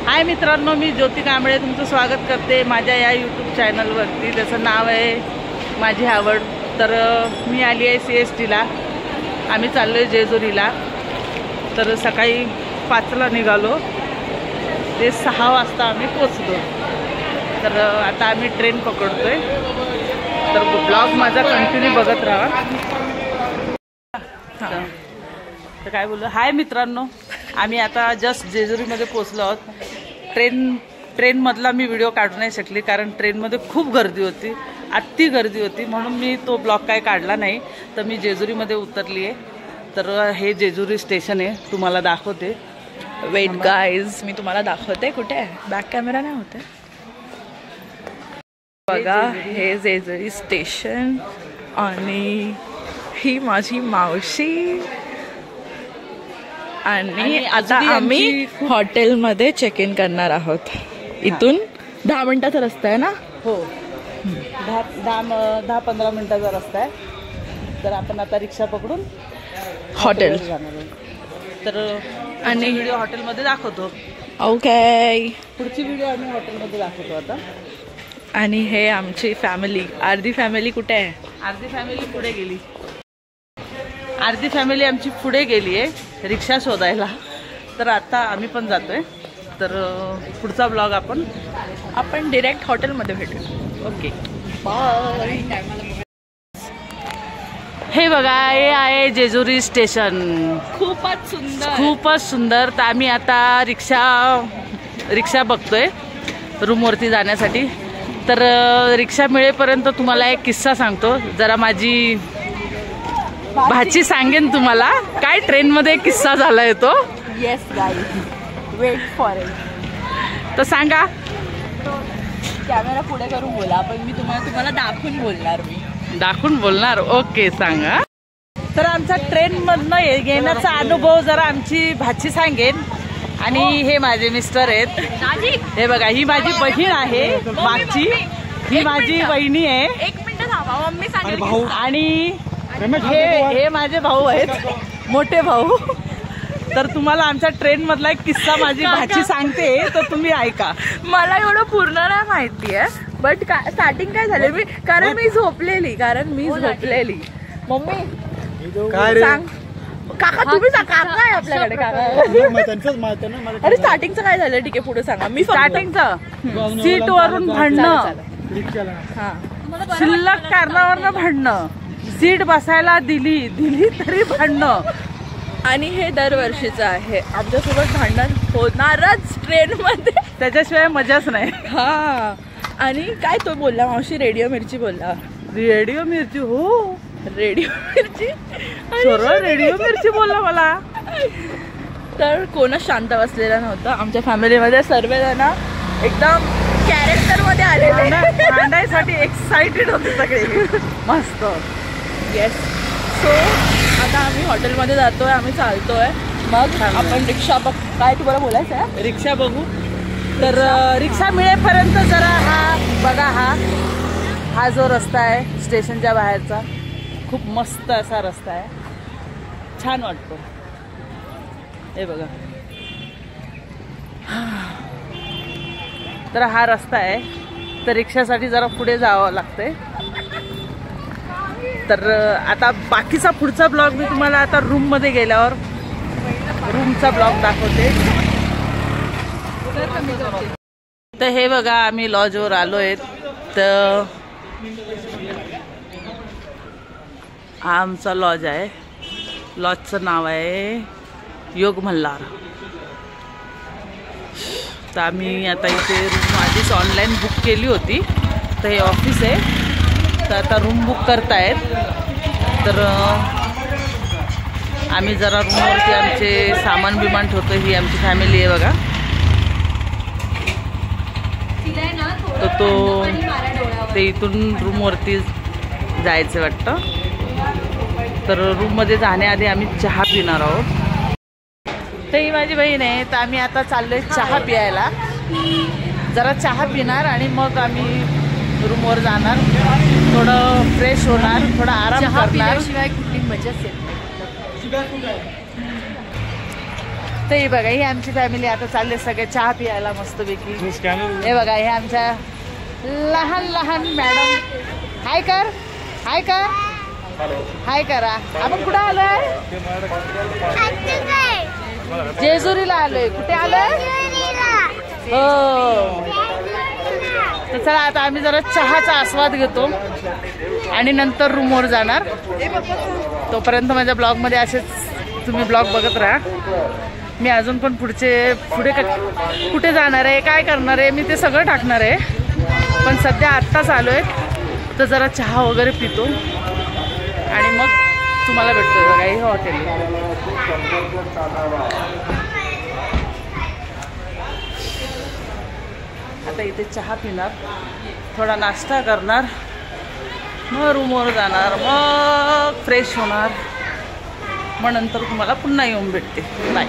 हाय मित्रांनो, मी ज्योती कांबळे तुमचं स्वागत करते माझ्या या यूट्यूब चॅनलवरती. त्याचं नाव आहे माझी आवड. तर मी आली आहे CSTला. आम्ही चाललो आहे जेजुरीला. तर सकाळी 5ला निघालो, ते 6 वाजता आम्ही पोचलो. तर आता आम्ही ट्रेन पकडतो आहे. तर ब्लॉग माझा कंटिन्यू बघत राहा. तर काय बोललो, हाय मित्रांनो, आम्ही आता जस्ट जेजुरीमध्ये पोचलो आहोत. ट्रेनमधला मी व्हिडिओ काढू नाही शकली कारण ट्रेनमध्ये खूप गर्दी होती, अति गर्दी होती, म्हणून मी तो ब्लॉग काय काढला नाही. तर मी जेजुरीमध्ये उतरली आहे. तर हे जेजुरी स्टेशन आहे, तुम्हाला दाखवते. वेट गाईज, मी तुम्हाला दाखवते. कुठे आहे? बॅक कॅमेरा नाही होते. बघा, हे जेजुरी स्टेशन आणि ही माझी मावशी. आणि आता आम्ही हॉटेलमध्ये चेक इन करणार आहोत. इथून 10 मिनिटाचा रस्ता आहे ना? हो, 10-15 मिनिटाचा रस्ता आहे. तर आपण आता रिक्षा पकडून हॉटेल जाणार आहोत. तर आणि व्हिडिओ हॉटेलमध्ये दाखवतो. ओके, पुढची व्हिडिओ आम्ही हॉटेलमध्ये दाखवतो आता. आणि हे आमची फॅमिली. अर्धी फॅमिली कुठे आहे? अर्धी फॅमिली पुढे गेली. अर्धी फॅमिली आमची पुढे गेली आहे रिक्षा शोधायला. तर आता आम्ही पण जातोय. तर पुढचा ब्लॉग आपण डिरेक्ट हॉटेलमध्ये भेटू. Okay, bye. हे बघा, हे आहे जेजुरी स्टेशन. खूपच सुंदर, खूपच सुंदर. तर आम्ही आता रिक्षा बघतोय रूमवरती जाण्यासाठी. तर रिक्षा मिळेपर्यंत तुम्हाला एक किस्सा सांगतो. जरा माझी भाची सांगेन तुम्हाला काय ट्रेनमध्ये किस्सा झालाय तो. Yes guys, wait for it. तर सांगा. कॅमेरा पुढे करून बोला, पण मी तुम्हाला दाखवून बोलणार. दाखवून बोलणार? ओके, सांगा. तर आमचा ट्रेनमधनं येण्याचा अनुभव जरा आमची भाची सांगेन. आणि हे माझे मिस्टर आहेत. हे बघा, ही माझी बहीण आहे मागची. ही माझी वहिनी आहे. एक मिनिट थांबा, मम्मी सांगेल. आणि हे माझे भाऊ आहेत, मोठे भाऊ. तर तुम्हाला आमच्या ट्रेन मधला एक किस्सा माझी भाची सांगते, तर तुम्ही ऐका. मला एवढं पूर्ण नाही माहिती आहे, बट स्टार्टिंग काय झालं, मी झोपलेली. मम्मी सांग. काका तुम्ही सांग. काका आहे आपल्याकडे. काका, अरे स्टार्टिंगचं काय झालं? ठीक आहे, पुढे सांगा. मी स्टार्टिंगचं सीट वरून भांडणं, शिल्लक कारणावरनं भांडणं, सीट बसायला दिली तरी भांडणं. आणि हे दरवर्षीचं आहे. आमच्यासोबत भांडण होणारच ट्रेनमध्ये, त्याच्याशिवाय मजाच नाही. हा. आणि काय तो बोलला, मावशी रेडिओ मिरची बोलला. रेडिओ मिरची? हो, रेडिओ मिरची, सरळ रेडिओ मिरची बोलला मला. तर कोणच शांत बसलेला नव्हता आमच्या फॅमिलीमध्ये. सर्वजण एकदम कॅरेक्टर मध्ये आलेले, भांडायसाठी एक्साइटेड होते सगळे. मस्त. येस. सो आता आम्ही हॉटेलमध्ये जातोय, आम्ही चालतोय. मग आपण रिक्षा काय तुम्हाला बोलायचं आहे? रिक्षा बघू. तर रिक्षा मिळेपर्यंत जरा बघा, हा जो रस्ता आहे स्टेशनच्या बाहेरचा, खूप मस्त असा रस्ता आहे, छान वाटतो. हे बघा, तर हा रस्ता आहे. तर रिक्षासाठी जरा पुढे जावं लागतंय. तर आता बाकीचा पुढचा ब्लॉग मी तुम्हाला आता रूममध्ये गेल्यावर रूमचा ब्लॉग दाखवते. तर हे बघा, आम्ही लॉजवर आलो आहेत. तर हा आमचा लॉज आहे. लॉजचं नाव आहे योग मल्हार. तर आम्ही आता इथे रूम आधीच ऑनलाईन बुक केली होती. तर हे ऑफिस आहे. तर आता रूम बुक करतायत. तर आम्ही जरा रूमवरती आमचे सामान बिमान ठेवतो. ही आमची फॅमिली आहे बघा. तर ते इथून रूमवरती जायचं वाटतं. तर रूममध्ये जाण्याआधी आम्ही चहा पिणार आहोत. तर ही माझी बहीण आहे. तर आम्ही आता चाललोय चहा प्यायला. जरा चहा पिणार आणि मग आम्ही रूमवर जाणार. थोडं फ्रेश होणार, थोडा आराम करणार. शिवाय कुठली मजाच येत. तर ही बघा, ही आमची फॅमिली आता चालले सगळे चहा पियायला मस्तपैकी. हे बघा, हे आमच्या लहान लहान मॅडम. हाय कर, हाय कर, हाय करा. आपण कुठं आलोय? जेजुरीला आलोय. कुठे आलोय? हो. तर चला आता आम्ही जरा चहाचा आस्वाद घेतो आणि नंतर रूमवर जाणार. तोपर्यंत माझ्या ब्लॉगमध्ये असेच तुम्ही ब्लॉग बघत राहा. मी अजून पण पुढे कुठे जाणार आहे, काय करणार आहे, मी ते सगळं टाकणार आहे. पण सध्या आत्ताच आलो आहे, तर जरा चहा वगैरे पितो आणि मग तुम्हाला भेटतो बघा हे हॉटेल. आता इथे चहा पिणार, थोडा नाश्ता करणार, मग रूमवर जाणार, मग फ्रेश होणार, मग नंतर तुम्हाला पुन्हा येऊन भेटते. बाय.